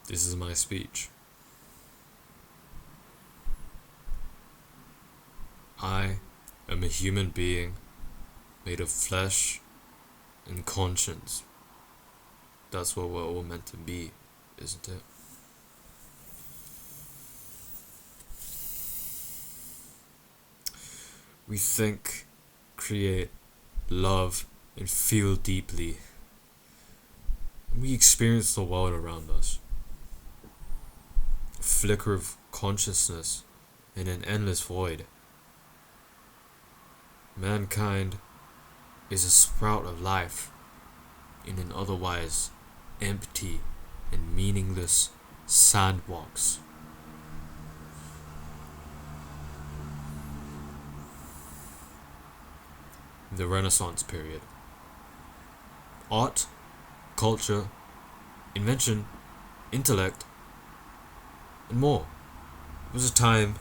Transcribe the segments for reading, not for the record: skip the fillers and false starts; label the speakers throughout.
Speaker 1: This is my speech. I am a human being made of flesh and conscience. That's what we're all meant to be, isn't it? We think, create, love, and feel deeply. We experience the world around us. A flicker of consciousness in an endless void. Mankind is a sprout of life in an otherwise empty and meaningless sandbox. The Renaissance period. Art, culture, invention, intellect, and more. It was a time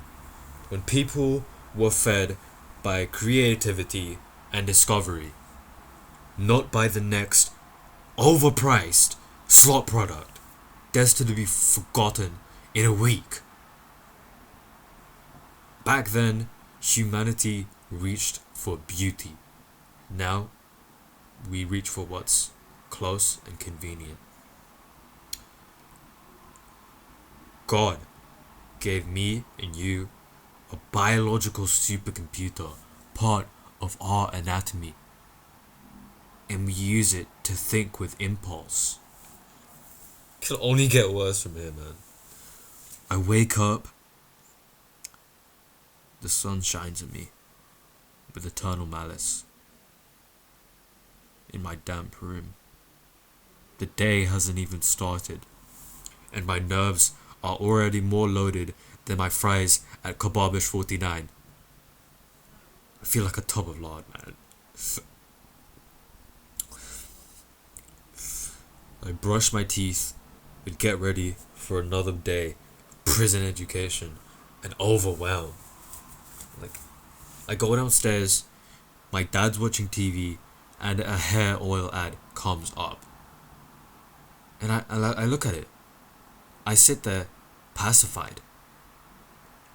Speaker 1: when people were fed by creativity and discovery, not by the next overpriced slot product destined to be forgotten in a week. Back then, humanity reached for beauty. Now, we reach for what's close and convenient. God gave me and you a biological supercomputer, part of our anatomy, and we use it to think with impulse. Can only get worse from here, man. I wake up, the sun shines at me with eternal malice. In my damp room, the day hasn't even started, and my nerves are already more loaded than my fries at Kebabish 49. I feel like a tub of lard, man. I brush my teeth and get ready for another day of prison education and overwhelm. Like, I go downstairs, my dad's watching TV, and a hair oil ad comes up. And I look at it. I sit there, pacified.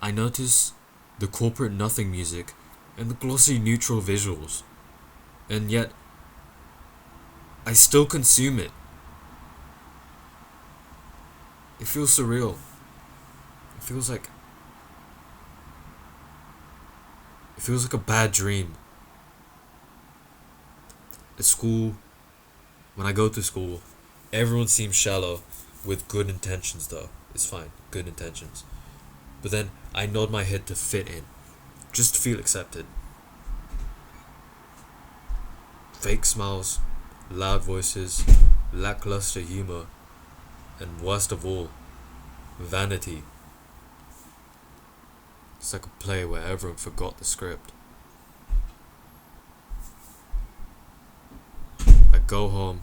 Speaker 1: I notice the corporate nothing music and the glossy neutral visuals. And yet, I still consume it. It feels surreal. It feels like a bad dream. At school, when I go to school, everyone seems shallow with good intentions though. It's fine, good intentions. But then I nod my head to fit in, just to feel accepted. Fake smiles, loud voices, lackluster humor, and worst of all, vanity. It's like a play where everyone forgot the script. I go home,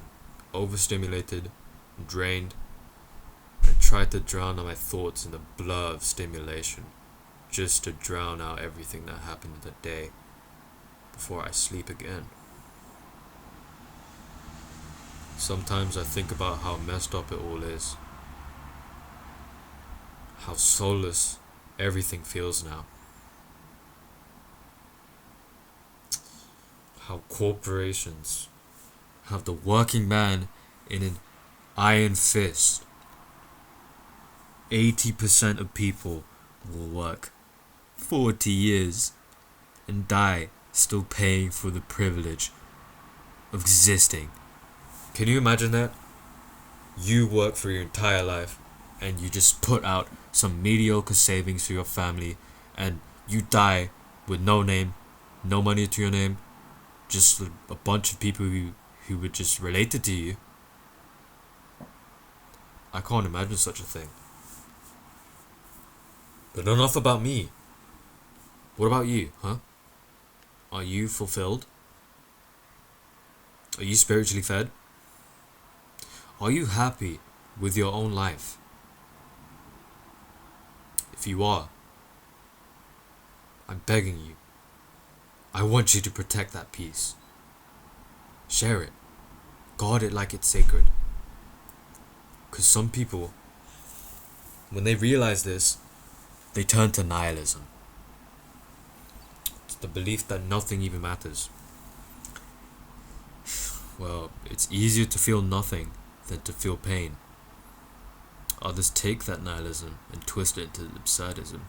Speaker 1: overstimulated, drained, and try to drown out my thoughts in the blur of stimulation, just to drown out everything that happened in the day before I sleep again. Sometimes I think about how messed up it all is, how soulless everything feels now, how corporations have the working man in an iron fist. 80% of people will work 40 years and die still paying for the privilege of existing. Can you imagine that? You work for your entire life and you just put out some mediocre savings for your family and you die with no name, no money to your name, just a bunch of people who were just related to you. I can't imagine such a thing. But enough about me. What about you, huh? Are you fulfilled? Are you spiritually fed? Are you happy with your own life? If you are, I'm begging you. I want you to protect that peace. Share it. Guard it like it's sacred. Because some people When they realize this, they turn to nihilism. It's the belief that nothing even matters. Well, it's easier to feel nothing than to feel pain. Others take that nihilism and twist it into absurdism.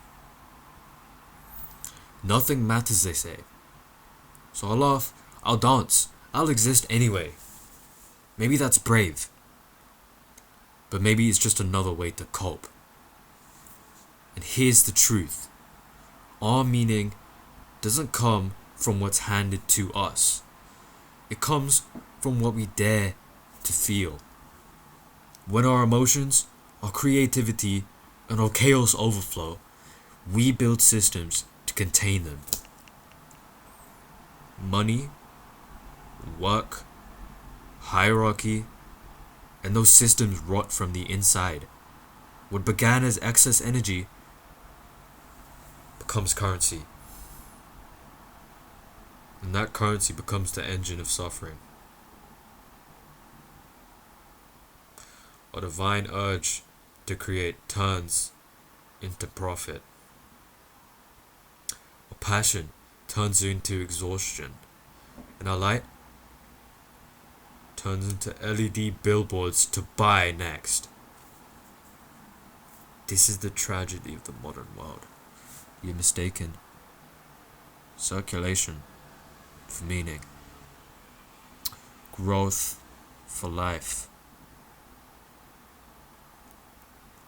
Speaker 1: Nothing matters, they say. So I'll laugh, I'll dance, I'll exist anyway. Maybe that's brave. But maybe it's just another way to cope. And here's the truth. Our meaning doesn't come from what's handed to us. It comes from what we dare to feel. When our emotions, our creativity, and our chaos overflow, we build systems to contain them. Money, work, hierarchy, and those systems rot from the inside. What began as excess energy becomes currency. And that currency becomes the engine of suffering. A divine urge to create turns into profit. A passion turns into exhaustion. And a light turns into LED billboards to buy next. This is the tragedy of the modern world. You're mistaken. Circulation for meaning. Growth for life.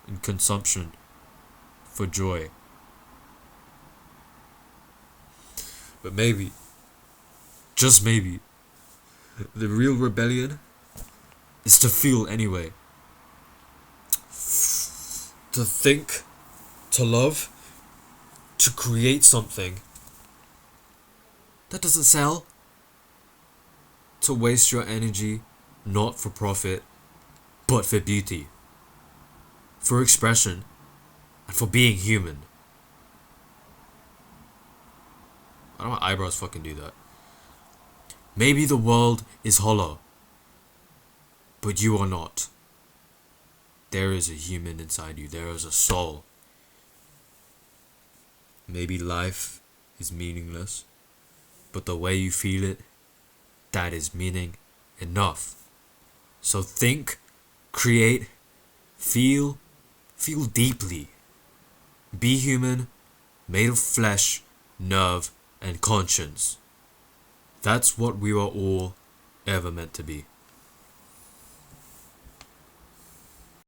Speaker 1: And consumption for joy. But maybe, just maybe, the real rebellion is to feel anyway. To think, to love, to create something that doesn't sell. To waste your energy not for profit, but for beauty, for expression, and for being human. Why don't my eyebrows fucking do that? Maybe the world is hollow, but you are not. There is a human inside you. There is a soul. Maybe life is meaningless, but the way you feel it, that is meaning enough. So think, create, feel deeply. Be human, made of flesh, nerve, and conscience. That's what we are all ever meant to be.